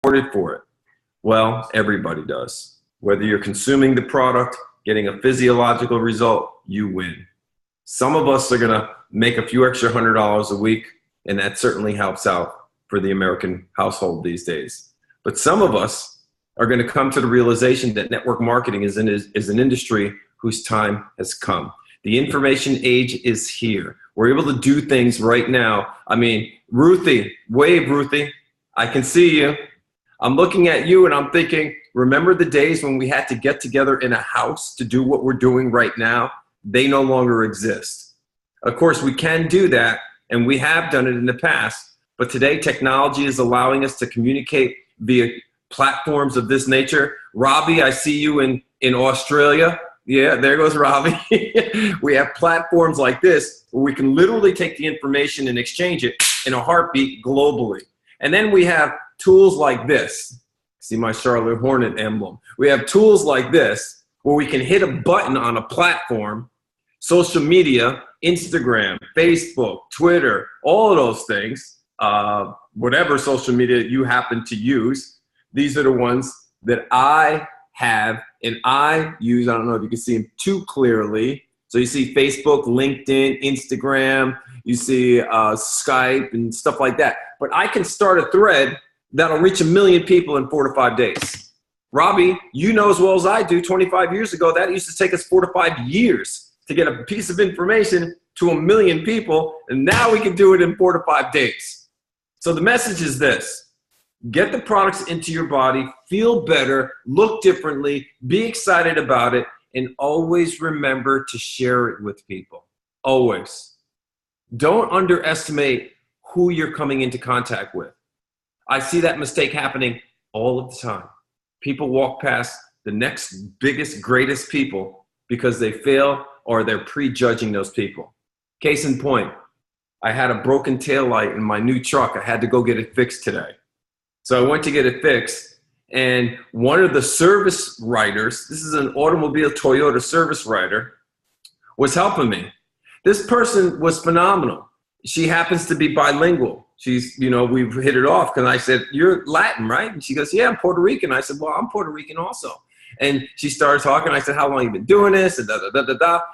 rewarded for it? Well, everybody does. Whether you're consuming the product, getting a physiological result, you win. Some of us are gonna make a few extra $100 a week, and that certainly helps out for the American household these days. But some of us are gonna come to the realization that network marketing is an industry whose time has come. The information age is here. We're able to do things right now. I mean, Ruthie, wave, Ruthie. I can see you. I'm looking at you and I'm thinking, remember the days when we had to get together in a house to do what we're doing right now? They no longer exist. Of course, we can do that, and we have done it in the past, but today technology is allowing us to communicate via platforms of this nature. Robbie, I see you in Australia. Yeah, there goes Robbie. We have platforms like this where we can literally take the information and exchange it in a heartbeat globally. And then we have tools like this. See my Charlotte Hornet emblem. We have tools like this where we can hit a button on a platform, social media, Instagram, Facebook, Twitter, all of those things, whatever social media you happen to use. These are the ones that I have and I use. I don't know if you can see them too clearly. So you see Facebook, LinkedIn, Instagram, you see Skype and stuff like that. But I can start a thread that'll reach 1 million people in 4 to 5 days. Robbie, you know as well as I do, 25 years ago, that used to take us 4 to 5 years to get a piece of information to 1 million people, and now we can do it in 4 to 5 days. So the message is this. Get the products into your body, feel better, look differently, be excited about it, and always remember to share it with people. Always. Don't underestimate who you're coming into contact with. I see that mistake happening all of the time. People walk past the next biggest, greatest people because they fail or they're prejudging those people. Case in point, I had a broken taillight in my new truck. I had to go get it fixed today. So I went to get it fixed, and one of the service writers, this is an automobile Toyota service writer, was helping me. This person was phenomenal. She happens to be bilingual. She's, we've hit it off because I said, you're Latin, right? And she goes, yeah, I'm Puerto Rican. I said, well, I'm Puerto Rican also. And she started talking. I said, how long have you been doing this? And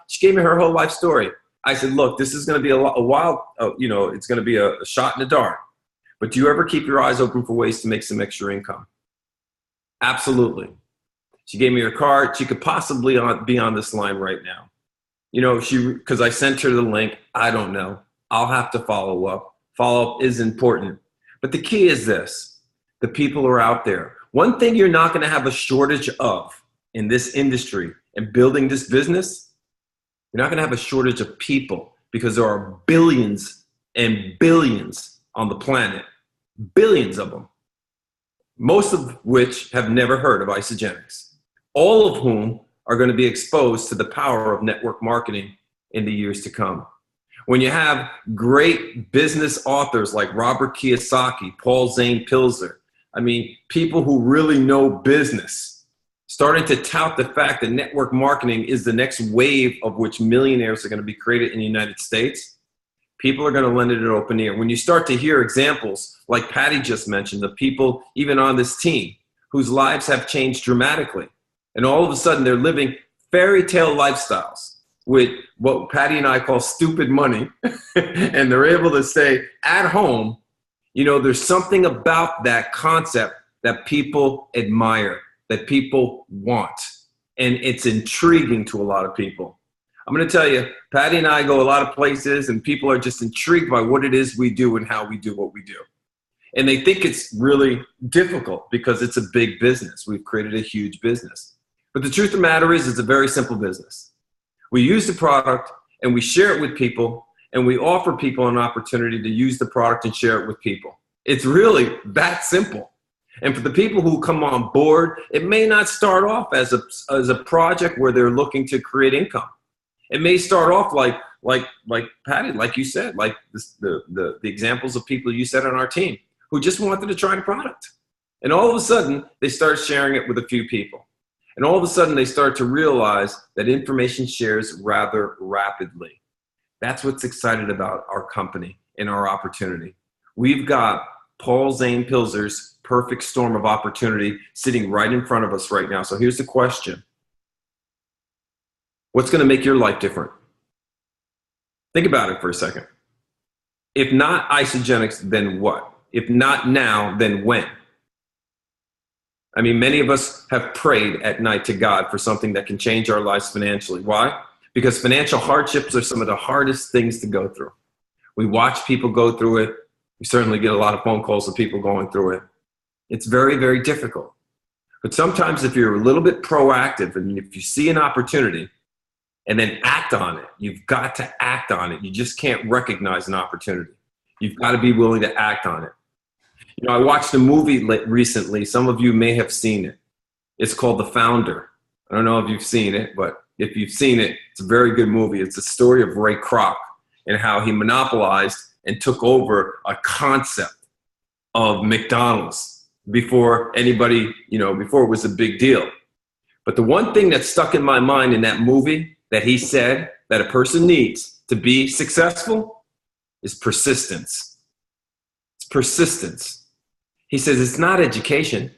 She gave me her whole life story. I said, look, this is going to be a wild, it's going to be a shot in the dark. But do you ever keep your eyes open for ways to make some extra income? Absolutely. She gave me her card. She could possibly be on this line right now. Because I sent her the link. I don't know. I'll have to follow up. Follow-up is important. But the key is this. The people are out there. One thing you're not going to have a shortage of in this industry and building this business, you're not going to have a shortage of people because there are billions and billions on the planet, billions of them, most of which have never heard of Isogenics, all of whom are going to be exposed to the power of network marketing in the years to come. When you have great business authors like Robert Kiyosaki, Paul Zane Pilzer, people who really know business, starting to tout the fact that network marketing is the next wave of which millionaires are going to be created in the United States, people are going to lend it an open ear. When you start to hear examples like Patty just mentioned, of people even on this team whose lives have changed dramatically, and all of a sudden they're living fairy tale lifestyles with what Patty and I call stupid money, and they're able to stay at home, there's something about that concept that people admire, that people want, and it's intriguing to a lot of people. I'm going to tell you, Patty and I go a lot of places, and people are just intrigued by what it is we do and how we do what we do. And they think it's really difficult because it's a big business. We've created a huge business. But the truth of the matter is, it's a very simple business. We use the product, and we share it with people, and we offer people an opportunity to use the product and share it with people. It's really that simple. And for the people who come on board, it may not start off as a project where they're looking to create income. It may start off like Patty, like you said, like the examples of people you said on our team who just wanted to try the product. And all of a sudden, they start sharing it with a few people. And all of a sudden, they start to realize that information shares rather rapidly. That's what's exciting about our company and our opportunity. We've got Paul Zane Pilzer's perfect storm of opportunity sitting right in front of us right now. So here's the question. What's going to make your life different? Think about it for a second. If not Isagenix, then what? If not now, then when? I mean, many of us have prayed at night to God for something that can change our lives financially. Why? Because financial hardships are some of the hardest things to go through. We watch people go through it. We certainly get a lot of phone calls of people going through it. It's very, very difficult. But sometimes if you're a little bit proactive and if you see an opportunity and then act on it, you've got to act on it. You just can't recognize an opportunity. You've got to be willing to act on it. You know, I watched a movie recently. Some of you may have seen it. It's called The Founder. I don't know if you've seen it, but if you've seen it, it's a very good movie. It's a story of Ray Kroc and how he monopolized and took over a concept of McDonald's before anybody, before it was a big deal. But the one thing that stuck in my mind in that movie that he said that a person needs to be successful is persistence. It's persistence. He says it's not education.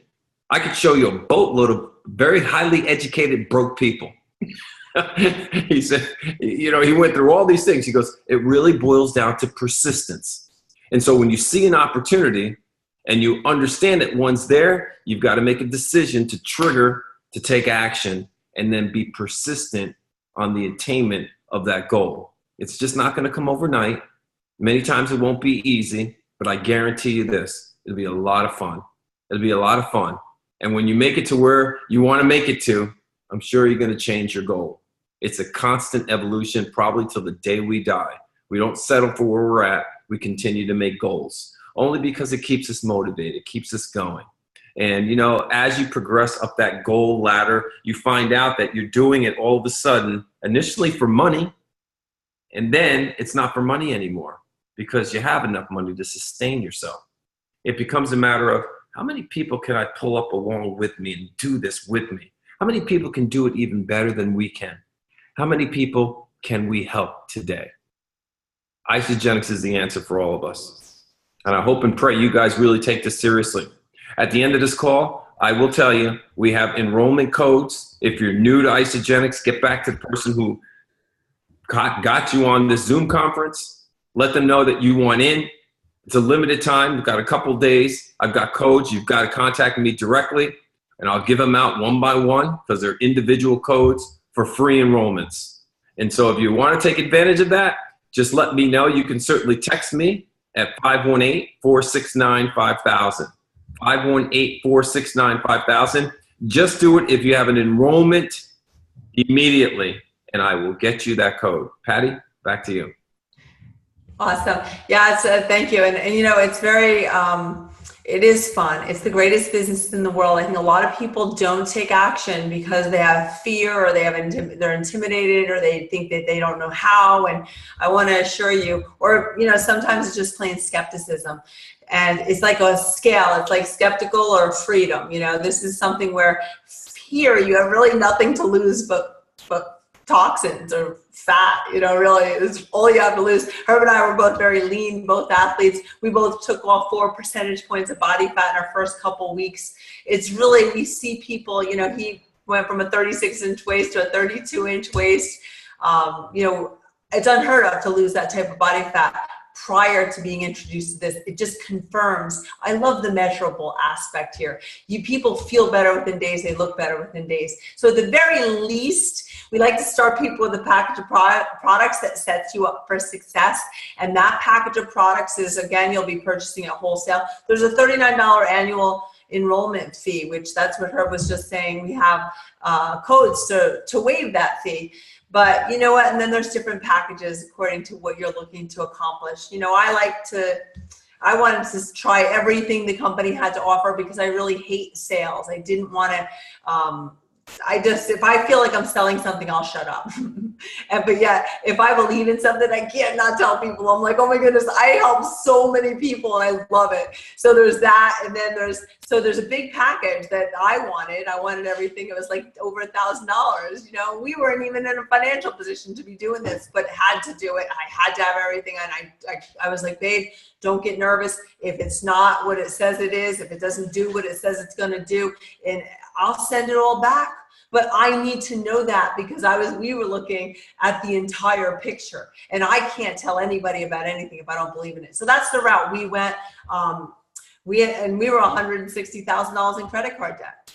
I could show you a boatload of very highly educated broke people. He said, he went through all these things. He goes, it really boils down to persistence. And so when you see an opportunity and you understand that one's there, you've got to make a decision to trigger, to take action, and then be persistent on the attainment of that goal. It's just not going to come overnight. Many times it won't be easy, but I guarantee you this, it'll be a lot of fun. It'll be a lot of fun. And when you make it to where you want to make it to, I'm sure you're going to change your goal. It's a constant evolution, probably till the day we die. We don't settle for where we're at. We continue to make goals, only because it keeps us motivated, keeps us going. And, as you progress up that goal ladder, you find out that you're doing it all of a sudden, initially for money, and then it's not for money anymore because you have enough money to sustain yourself. It becomes a matter of how many people can I pull up along with me and do this with me? How many people can do it even better than we can? How many people can we help today? Isagenix is the answer for all of us. And I hope and pray you guys really take this seriously. At the end of this call, I will tell you, we have enrollment codes. If you're new to Isagenix, get back to the person who got you on this Zoom conference. Let them know that you want in. It's a limited time. We've got a couple days. I've got codes. You've got to contact me directly, and I'll give them out one by one because they're individual codes for free enrollments. And so if you want to take advantage of that, just let me know. You can certainly text me at 518-469-5000. 518-469-5000. Just do it if you have an enrollment immediately, and I will get you that code. Patty, back to you. Awesome. Yeah, thank you. And it's very, it is fun. It's the greatest business in the world. I think a lot of people don't take action because they have fear or they're intimidated or they think that they don't know how. And I want to assure you, or, sometimes it's just plain skepticism. And it's like a scale. It's like skeptical or freedom. This is something where here you have really nothing to lose but toxins or fat, really it's all you have to lose. Herb and I were both very lean, both athletes. We both took off 4 percentage points of body fat in our first couple weeks. It's really, we see people, he went from a 36-inch waist to a 32-inch waist. It's unheard of to lose that type of body fat prior to being introduced to this. It just confirms. I love the measurable aspect here. People feel better within days. They look better within days. So at the very least, we like to start people with a package of products that sets you up for success. And that package of products is, again, you'll be purchasing at wholesale. There's a $39 annual enrollment fee, which that's what Herb was just saying. We have codes to waive that fee. But you know what? And then there's different packages according to what you're looking to accomplish. I wanted to try everything the company had to offer because I really hate sales. I didn't want to if I feel like I'm selling something, I'll shut up. But yeah, if I believe in something, I can't not tell people. I'm like, oh my goodness, I help so many people and I love it. So there's that. And then there's a big package that I wanted everything. It was like over $1,000. You know, we weren't even in a financial position to be doing this, but had to do it. I had to have everything. And I was like, babe, don't get nervous. If it's not what it says it is, if it doesn't do what it says it's going to do, and I'll send it all back. But I need to know that because we were looking at the entire picture, and I can't tell anybody about anything if I don't believe in it. So that's the route we went. We were $160,000 in credit card debt.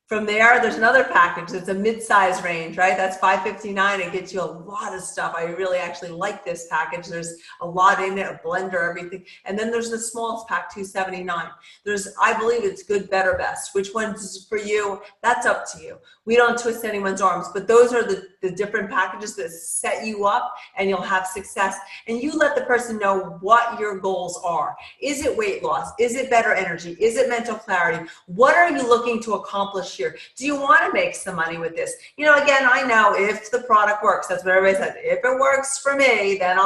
From there, there's another package. It's a mid-size range, right? That's $559. It gets you a lot of stuff. I really actually like this package. There's a lot in it, a blender, everything. And then there's the smallest pack, $279. I believe it's good, better, best. Which one's for you? That's up to you. We don't twist anyone's arms, but those are the different packages that set you up and you'll have success. And you let the person know what your goals are. Is it weight loss? Is it better energy? Is it mental clarity? What are you looking to accomplish here? Do you want to make some money with this? You know, again, I know if the product works, that's what everybody says. If it works for me, then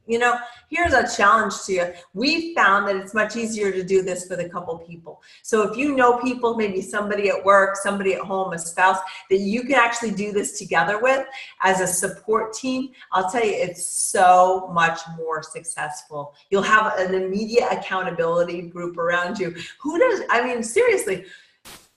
you know, here's a challenge to you. We found that it's much easier to do this with a couple people. So if you know people, maybe somebody at work, somebody at home, a spouse, that you can actually do this together with as a support team, I'll tell you, it's so much more successful. You'll have an immediate accountability group around you. Seriously,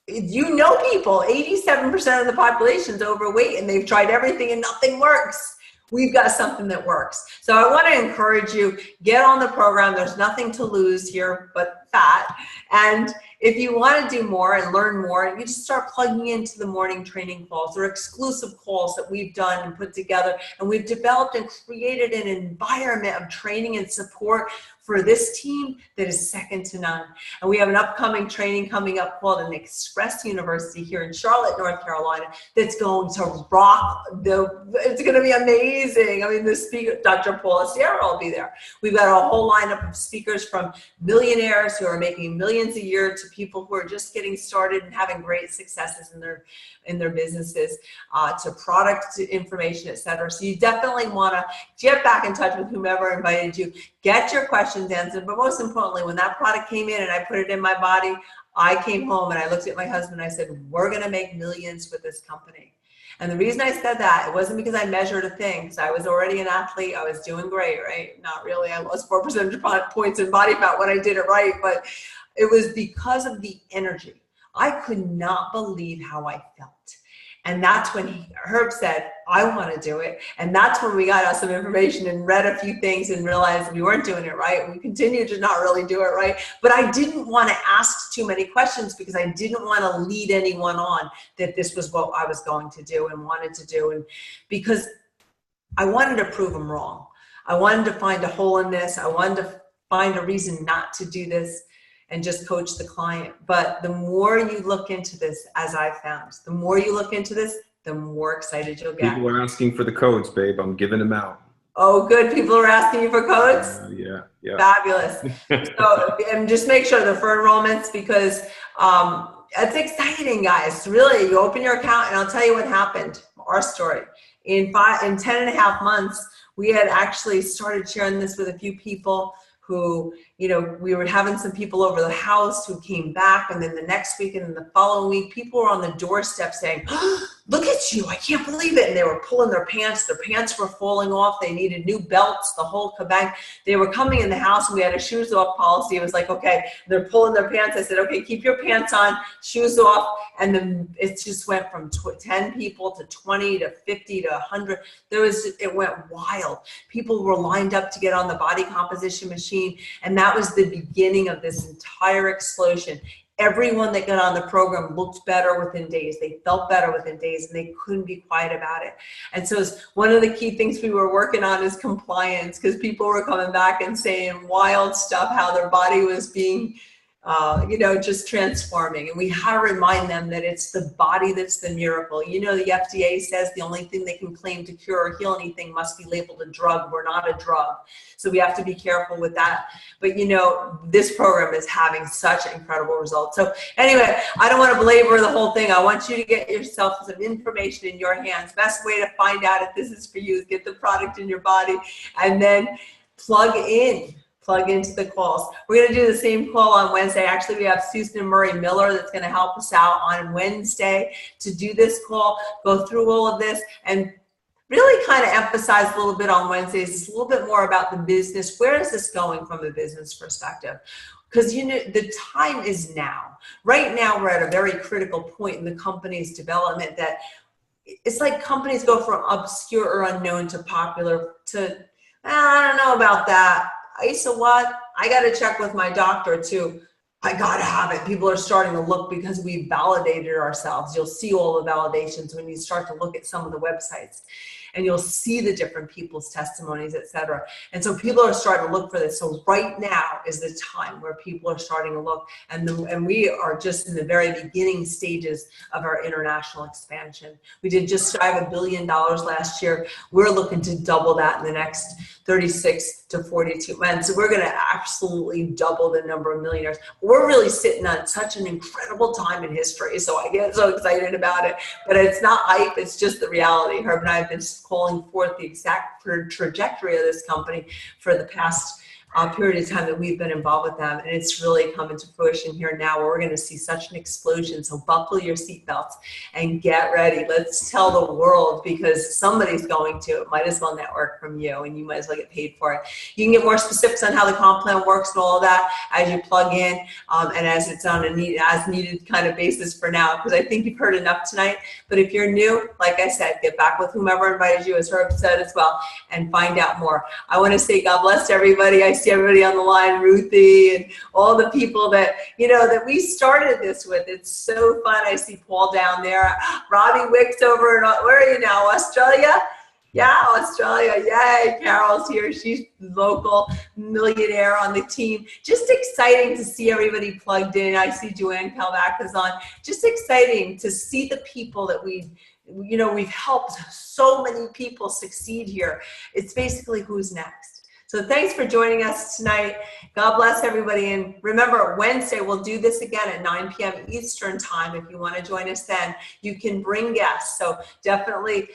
you know people, 87% of the population is overweight and they've tried everything and nothing works. We've got something that works. So I want to encourage you, get on the program. There's nothing to lose here but fat. And if you want to do more and learn more, you just start plugging into the morning training calls or exclusive calls that we've done and put together. And we've developed and created an environment of training and support for this team that is second to none. And we have an upcoming training coming up called an Express University here in Charlotte, North Carolina, that's going to rock. It's going to be amazing. I mean, the speaker, Dr. Paula Sierra, will be there. We've got a whole lineup of speakers from millionaires who are making millions a year to people who are just getting started and having great successes in their businesses, to product information, etc. So you definitely want to get back in touch with whomever invited you, get your questions answered, but most importantly, when that product came in and I put it in my body, I came home and I looked at my husband and I said, we're going to make millions with this company. And the reason I said that, it wasn't because I measured a thing, because I was already an athlete. I was doing great, right? Not really. I lost 4 percentage points in body fat when I did it right, but it was because of the energy. I could not believe how I felt. And that's when Herb said, I want to do it. And that's when we got out some information and read a few things and realized we weren't doing it right. We continued to not really do it right. But I didn't want to ask too many questions because I didn't want to lead anyone on that this was what I was going to do and wanted to do. And because I wanted to prove them wrong. I wanted to find a hole in this. I wanted to find a reason not to do this and just coach the client. But the more you look into this, as I found, the more you look into this, the more excited you'll get. People are asking for the codes, babe. I'm giving them out. Oh, good. People are asking you for codes? Yeah. Fabulous. So, and just make sure they're for enrollments because it's exciting, guys. Really, you open your account and I'll tell you what happened. Our story. In 10 and a half months, we had actually started sharing this with a few people who, you know, we were having some people over the house who came back, and then the next week and then the following week, people were on the doorstep saying, oh, look at you, I can't believe it. And they were pulling their pants were falling off, they needed new belts, the whole kabang. They were coming in the house and we had a shoes off policy. It was like, okay, they're pulling their pants. I said, okay, keep your pants on, shoes off. And then it just went from 10 people to 20 to 50 to 100. It went wild. People were lined up to get on the body composition machine. And that was the beginning of this entire explosion. Everyone that got on the program looked better within days. They felt better within days, and they couldn't be quiet about it. And so one of the key things we were working on is compliance, because people were coming back and saying wild stuff, how their body was being just transforming. And we have to remind them that it's the body that's the miracle. The FDA says the only thing they can claim to cure or heal anything must be labeled a drug. We're not a drug. So we have to be careful with that. But, this program is having such incredible results. So anyway, I don't want to belabor the whole thing. I want you to get yourself some information in your hands. Best way to find out if this is for you is get the product in your body and then plug into the calls. We're going to do the same call on Wednesday. Actually, we have Susan Murray Miller that's going to help us out on Wednesday to do this call, go through all of this, and really kind of emphasize a little bit on Wednesdays. It's a little bit more about the business. Where is this going from a business perspective? Because the time is now. Right now, we're at a very critical point in the company's development that it's like companies go from obscure or unknown to popular to, I don't know about that. What? I got to check with my doctor too. I got to have it. People are starting to look because we validated ourselves. You'll see all the validations when you start to look at some of the websites, and you'll see the different people's testimonies, etc. And so people are starting to look for this. So right now is the time where people are starting to look, and we are just in the very beginning stages of our international expansion. We did just shy of $1 billion last year. We're looking to double that in the next 36 to 42 months. So we're going to absolutely double the number of millionaires. We're really sitting on such an incredible time in history. So I get so excited about it, but it's not hype. It's just the reality. Herb and I have been calling forth the exact trajectory of this company for the past period of time that we've been involved with them. And it's really coming to fruition here now, where we're going to see such an explosion. So buckle your seatbelts and get ready. Let's tell the world, because somebody's going to. It might as well network from you, and you might as well get paid for it. You can get more specifics on how the comp plan works and all of that as you plug in, and as it's on a as needed kind of basis for now, because I think you've heard enough tonight. But if you're new, like I said, get back with whomever invited you, as Herb said as well, and find out more. I want to say God bless everybody. I see everybody on the line, Ruthie, and all the people that that we started this with. It's so fun. I see Paul down there, Robbie Wicks over in, where are you now, Australia? Yeah, Australia. Yay. Carol's here. She's local millionaire on the team. Just exciting to see everybody plugged in. I see Joanne Kalbach is on. Just exciting to see the people that we've helped so many people succeed here. It's basically who's next. So thanks for joining us tonight. God bless everybody. And remember, Wednesday, we'll do this again at 9 p.m. Eastern time. If you want to join us then, you can bring guests. So definitely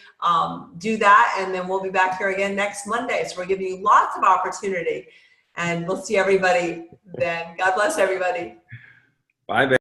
do that. And then we'll be back here again next Monday. So we're giving you lots of opportunity. And we'll see everybody then. God bless everybody. Bye, baby.